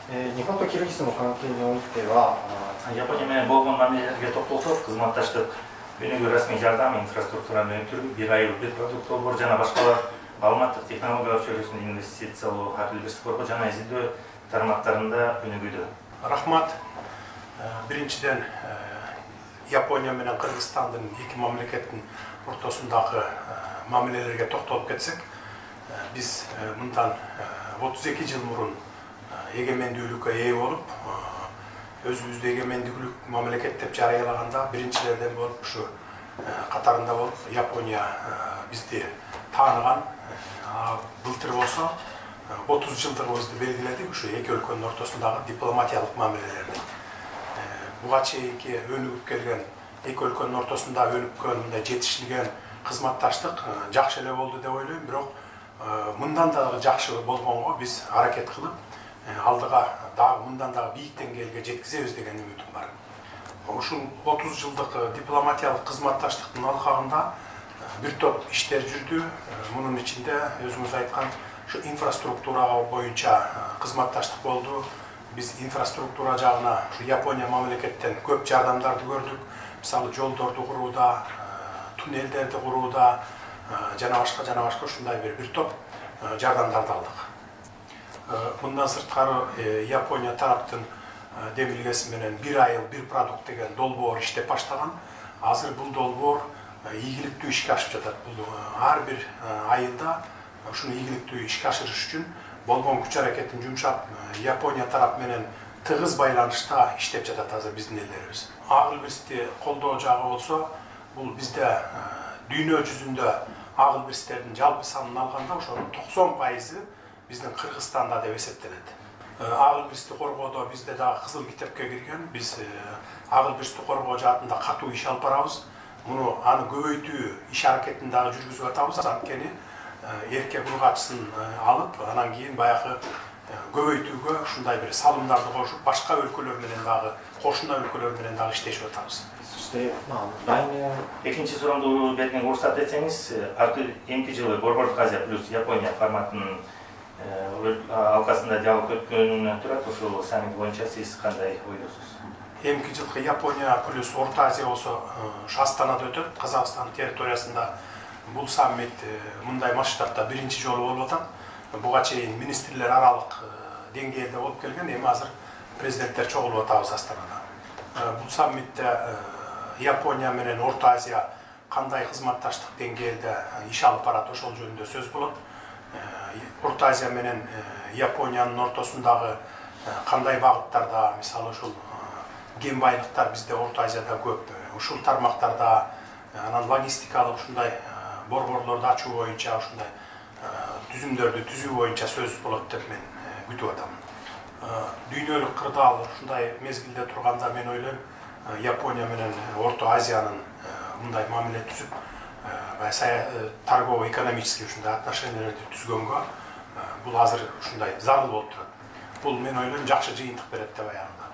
日本とキルギスの関係においては、Япония менен болгон мамилелерге токтолсок, кызматташтык, өнүгүү расмий жардам, инфраструктураны өтүү, бир айыл бир продукт долбоор жана башкалар маалыматтык технологиялар чөйрөсүндө инвестициялоо, ар бир спорго жана изилдөө тармактарында өнүгүүдө. Рахмат. Биринчиден Япония менен Кыргызстандын эки мамлекеттин ортосундагы мамилелерге токтолуп кетсек, биз мындан 32 жыл мурун эгемендүүлүккө ээ болуп, өзүбүздү эгемендүүлүк мамлекет деп жарыялаганда биринчилерден болуп, ушу катарында болуп, Япония бизди тааныган. Былтыр болсо 30 жылдыгыбызды белгиледик ушу эки өлкөнүн ортосундагы дипломатиялык мамилелерди. Буга чейинки өнүгүп келген эки өлкөнүн ортосунда өнүккөн, мындай жетишилген кызматташтык жакшы эле болду деп ойлойм, бирок мындан дагы жакшы болгонго биз аракет кылып, алдыга дагы мындан дагы бийик деңгээлге жеткизебиз деген үмүтүм бар. Ушул 30 жылдык дипломатиялык кызматташтыктын алкагында бир топ иштер жүрдү. Мунун ичинде өзүңүз айткан ушу инфраструктура боюнча кызматташтык болду. Биз инфраструктура жагына ушу Япония мамлекеттен көп жардамдарды көрдүк. Мисалы жолдорду курууда, туннелдерди курууда жана башка ушундай бир топ жардамдарды алдык. Мындан сырткары Япония тараптын демилгеси менен бир айыл бир продукт деген долбоор иштеп баштаган. Азыр бул долбоор ийгиликтүү ишке ашып жатат. Бул ар бир айылда ушуну ийгиликтүү ишке ашырыш үчүн болгон күч аракетин жумшап, Япония тарап менен тыгыз байланышта иштеп жатат азыр биздин элдерибиз. Агыл бирсти колдоо жагы болсо, бул бизде дүйнө жүзүндө агыл бирстердин жалпы санын алганда ошонун 90% биздин Кыргызстанда деп эсептелет. Агыл бирсти коргоодо бизде дагы кызыл китепке кирген. Биз агыл бирсти коргоо жаатында катуу иш алып барабыз. Муну аны көбөйтүү иш аракетин дагы жүргүзүп атабыз. Анткени эрке бургачысын алып, анан кийин баягы көбөйтүүгө ушундай бир салымдарды кошуп, башка өлкөлөр менен дагы, кошуна өлкөлөр менен дагы иштешип атабыз. Экинчи суроомду берген уруксат этсеңиз, эмки жылы Борбордук Азия плюс Япония форматынын алкасында диалог өткөнүнөн турат, ушул саммит боюнча сиз кандай ойлойсуз? Эмки жылкы Япония плюс Орто Азия болсо Астанада өтөт, Казакстан территориясында. Бул саммит мындай масштабта биринчи жолу болуп атат. Буга чейин министрлер аралык деңгээлде болуп келген, эми азыр президенттер чогулуп атабыз Астанада. Бул саммитте Япония менен Орто Азия кандай кызматташтык деңгээлде иш алып барат, ошол жөнүндө сөз болот. Орто Азия менен Япониянын ортосундагы кандай багыттарда, мисалы ушул кен байлыктар бизде Орто Азияда көп, ушул тармактарда, анан логистикалык ушундай борборлорду ачуу боюнча, ушундай түзүмдөрдү түзүү боюнча сөз болот деп мен күтүп атам. Дүйнөлүк кырдаал ушундай мезгилде турганда мен ойлойм, Япония менен Орто Азиянын мындай мамиле түзүп, торгово-экономический ушундай отношениялерди түзгөнгө бул азыр ушундай зарыл болуп турат. Бул мен ойлойм жакшы жыйынтык берет деп аягында.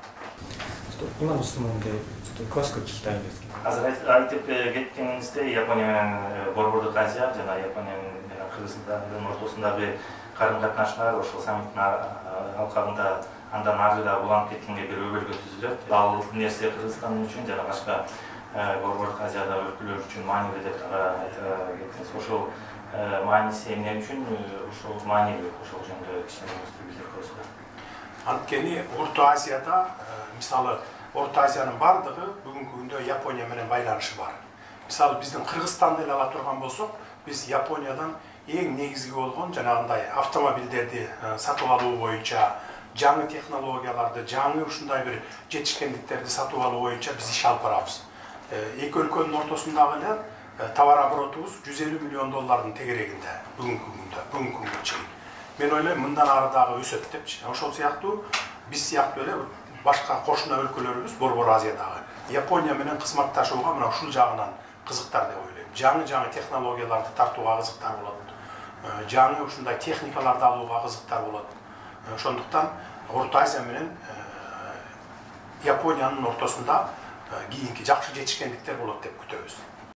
今の質問でちょっと詳しく聞きたいんですけど。Азыр айтып кеткениңизде, Япония менен Борбордук Азия жана Япония менен Кыргызстандын ортосундагы карым-катнаштар ошол саммиттин алкагында андан ары да уланып кеткенге бир өбөлгө түзүлөт. Ал нерсе Кыргызстан үчүн жана башка Борбордук Азиядагы өлкөлөр үчүн маанилүү деп айттыңыз. Ошол мааниси эмне үчүн ошол маанилүү, ошол жөнүндө кичине билдирип коесузбу? Анткени Орто Азияда, мисалы Орто Азиянын бардыгы бүгүнкү күндө Япония менен байланышы бар. Мисалы биздин Кыргызстанды эле ала турган болсок, биз Япониядан эң негизги болгон жанагындай автомобилдерди сатып алуу боюнча, жаңы технологияларды, жаңы ушундай бир жетишкендиктерди сатып алуу боюнча биз иш алып барабыз. Эки өлкөнүн ортосундагы эле товар оборотубуз $150 миллион тегерегинде бүгүнкү күнгө чейин. Мен ойлойм, мындан ары дагы өсөт депчи. Ошол сыяктуу биз сыяктуу эле башка кошуна өлкөлөрүбүз Борбор Азиядагы Япония менен кызматташууга мына ушул жагынан кызыктар деп ойлойм. Жаңы технологияларды тартууга кызыктар болот. Жаңы ушундай техникаларды алууга кызыктар болот. Ошондуктан Орто Азия менен Япониянын ортосунда кийинки жакшы жетишкендиктер болот деп күтөбүз.